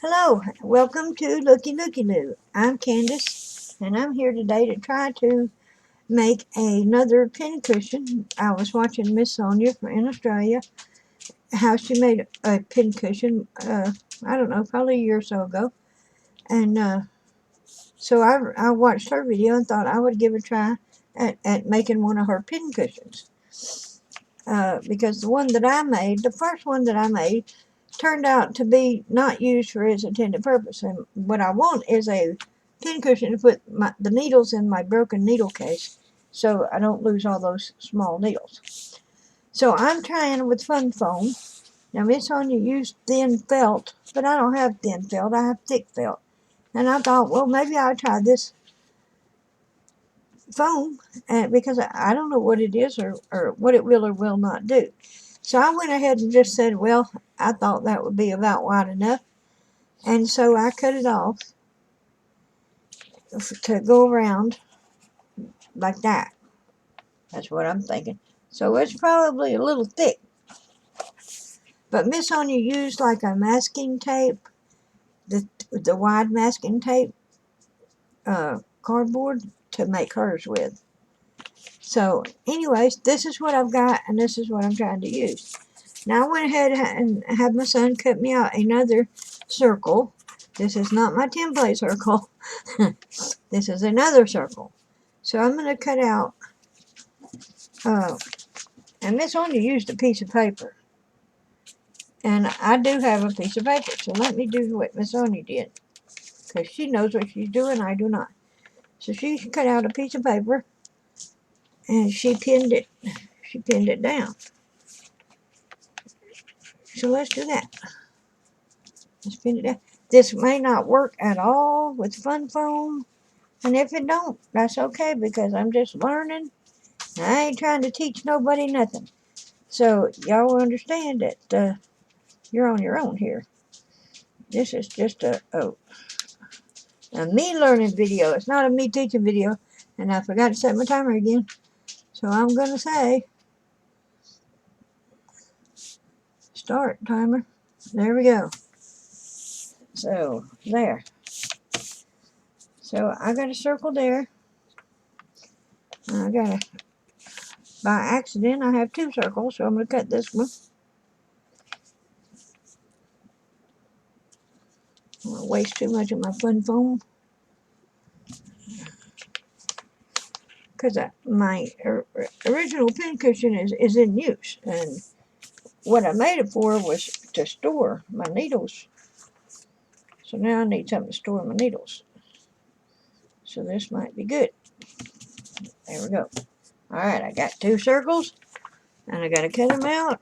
Hello, welcome to Looky Looky Loo. I'm Candace, and I'm here today to try to make another pincushion. I was watching Miss Sonia in Australia, how she made a pincushion, I don't know, probably a year or so ago. And so I watched her video and thought I would give a try at making one of her pincushions. Because the first one that I made, turned out to be not used for its intended purpose. And what I want is a pincushion to put the needles in my broken needle case so I don't lose all those small needles. So I'm trying with Fun Foam. Now, Miss Sonia used thin felt, but I don't have thin felt. I have thick felt. And I thought, well, maybe I'll try this foam because I don't know what it is or what it will or will not do. So I went ahead and just said, well, I thought that would be about wide enough. And so I cut it off to go around like that. That's what I'm thinking. So it's probably a little thick. But Miss Sonia used like a masking tape, the wide masking tape cardboard to make hers with. So anyways, this is what I've got and this is what I'm trying to use. Now I went ahead and had my son cut me out another circle. This is not my template circle. This is another circle. So I'm going to cut out, and Miss Sonia used a piece of paper. And I do have a piece of paper, so let me do what Miss Sonia did. Because she knows what she's doing, I do not. So she cut out a piece of paper, and she pinned it down. So let's do that. Let's pin it down. This may not work at all with Fun Foam. And if it don't, that's okay because I'm just learning. I ain't trying to teach nobody nothing. So y'all will understand that you're on your own here. This is just a me learning video. It's not a me teaching video. And I forgot to set my timer again. So I'm going to say start timer. There we go. So there. So I got a circle there. I got a, by accident, I have two circles. So I'm going to cut this one. I don't waste too much of my Fun Foam. Because my original pincushion is in use. And what I made it for was to store my needles. So now I need something to store my needles. So this might be good. There we go. Alright, I got two circles. And I gotta cut them out.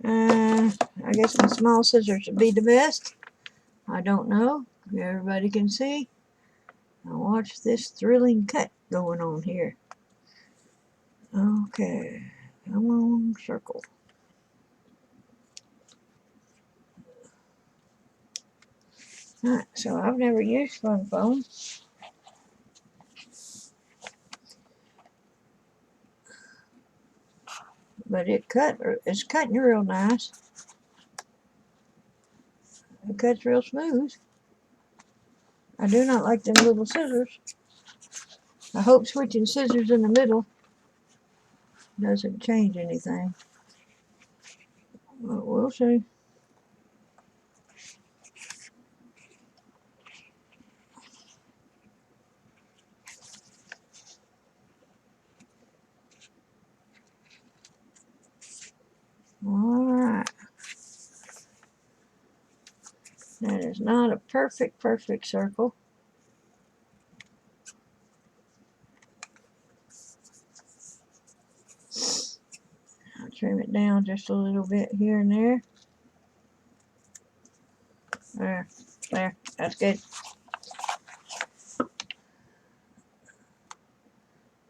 I guess my small scissors would be the best. I don't know. Everybody can see. Now watch this thrilling cut going on here. Okay. Come on, circle. Alright, so I've never used Fun Foam. But it's cutting real nice. It cuts real smooth. I do not like them little scissors. I hope switching scissors in the middle doesn't change anything. But we'll see. Alright. That is not a perfect circle. I'll trim it down just a little bit here and there. There, that's good.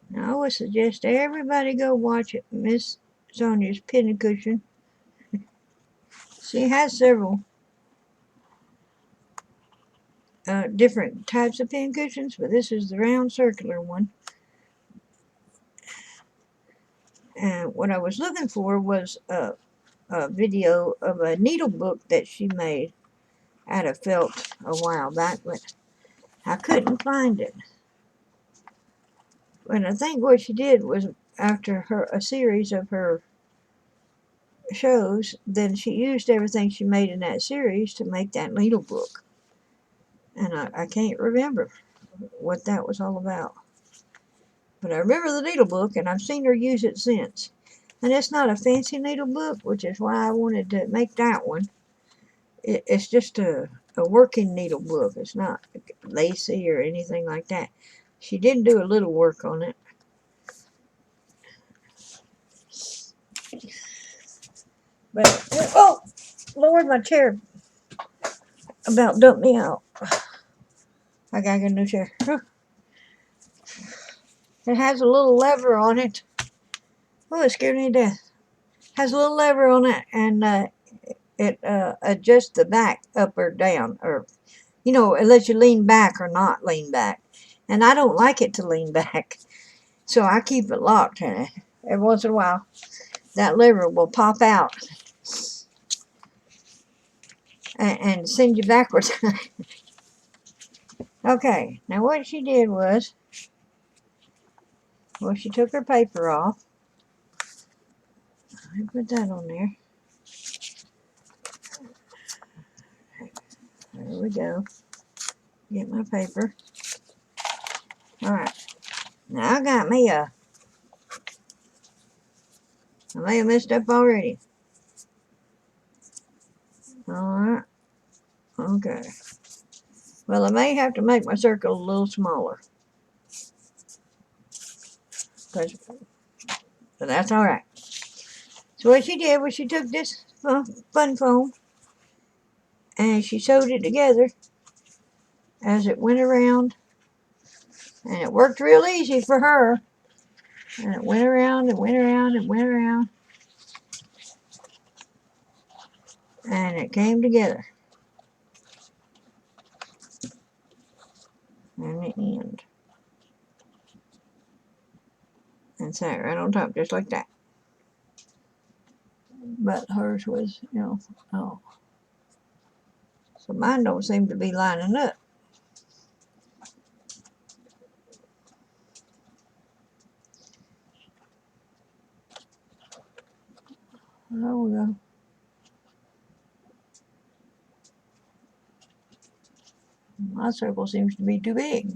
Now I would suggest everybody go watch Miss Sonia's pincushion. She has several different types of pincushions, but this is the round circular one. And what I was looking for was a video of a needle book that she made. out of felt a while back, but I couldn't find it. And I think what she did was, after a series of her shows, then she used everything she made in that series to make that needle book. And I can't remember what that was all about. But I remember the needle book, and I've seen her use it since. And it's not a fancy needle book, which is why I wanted to make that one. It's just a working needle book. It's not lacy or anything like that. She did do a little work on it. But, oh, Lord, my chair about dumped me out. I gotta get a new chair. It has a little lever on it. Oh, it scared me to death. Has a little lever on it, and it adjusts the back up or down, or, you know, it lets you lean back or not lean back. And I don't like it to lean back, so I keep it locked. And every once in a while, that lever will pop out and send you backwards. Okay, now what she did was, well, she took her paper off. I put that on there. There we go. Get my paper. Alright. Now I got me I may have messed up already. Alright. Okay. Well, I may have to make my circle a little smaller. But that's alright. So what she did was she took this fun foam and she sewed it together as it went around. And it worked real easy for her. And it went around and went around and went around. And it came together. And the end. And sat right on top, just like that. But hers was, you know, oh. So mine don't seem to be lining up. There we go. My circle seems to be too big.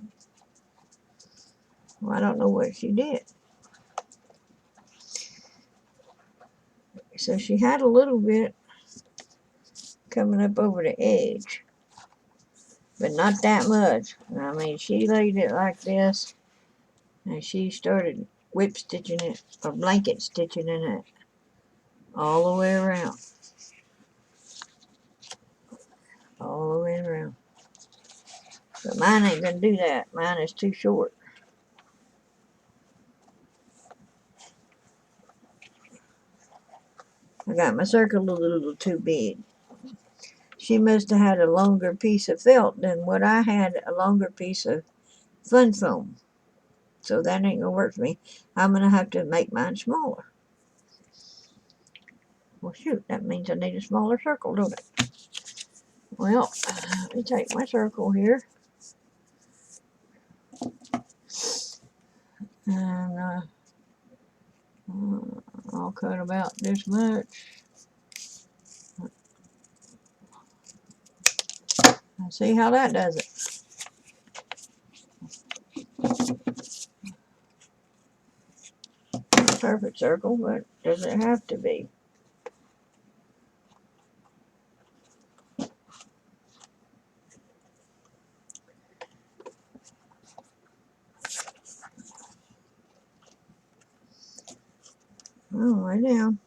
Well, I don't know what she did. So she had a little bit coming up over the edge, but not that much. I mean, she laid it like this, and she started whip stitching it, or blanket stitching in it, all the way around. All the way around. But mine ain't gonna do that. Mine is too short. I got my circle a little too big. She must have had a longer piece of felt than what I had, a longer piece of fun foam. So that ain't gonna work for me. I'm gonna have to make mine smaller. Well, shoot, that means I need a smaller circle, don't it? Well, let me take my circle here. And I'll cut about this much. And see how that does it. Perfect circle, but does it have to be? Oh, lay down.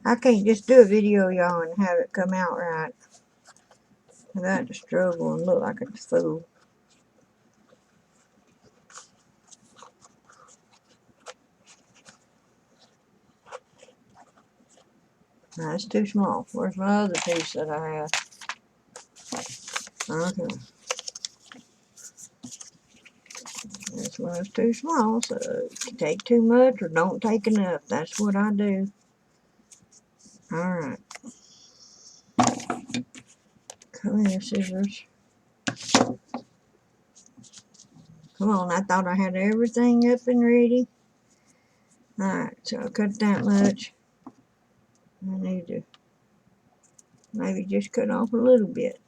I can't just do a video, y'all, and have it come out right. I got to struggle and look like a fool. No, it's too small. Where's my other piece that I have? Okay. This one's too small, so take too much or don't take enough. That's what I do. Alright. Come here, scissors. Come on, I thought I had everything up and ready. Alright, so I cut that much. I need to maybe just cut off a little bit.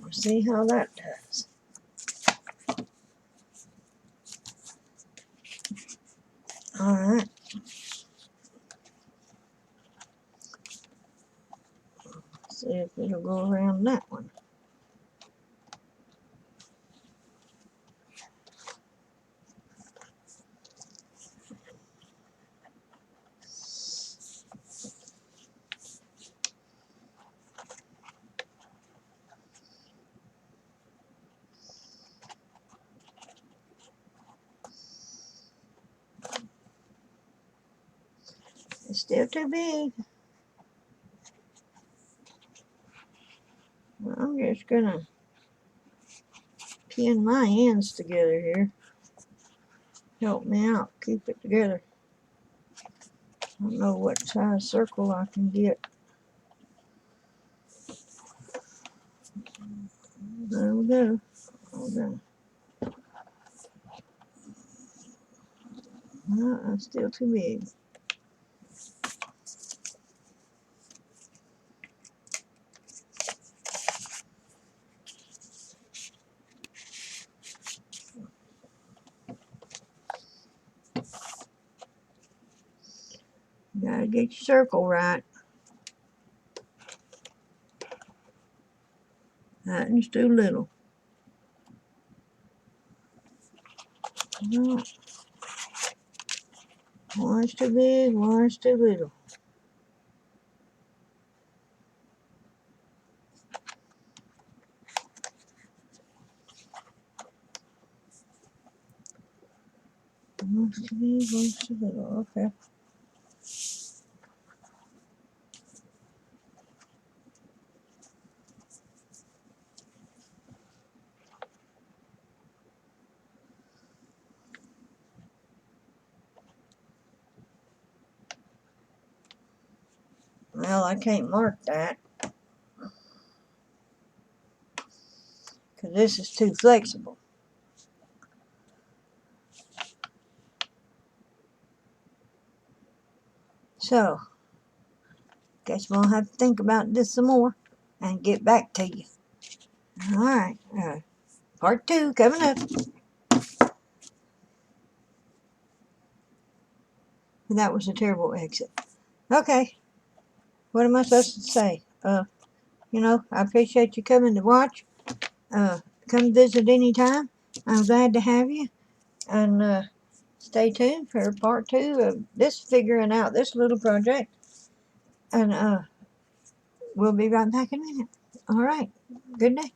See how that does. Alright. See if it'll go around that one. It's still too big. Well, I'm just gonna pin my ends together here. Help me out, keep it together. I don't know what size circle I can get. There we go. Okay. No, that's still too big. You gotta get your circle right. That one's too little. No. One's too big, one's too little. One's too big, one's too little. Okay. Well, I can't mark that because this is too flexible. So, guess we'll have to think about this some more and get back to you. Alright, part 2 coming up. That was a terrible exit. Okay, what am I supposed to say? You know, I appreciate you coming to watch. Come visit anytime. I'm glad to have you. And stay tuned for part 2 of this figuring out this little project. And we'll be right back in a minute. Alright, good day.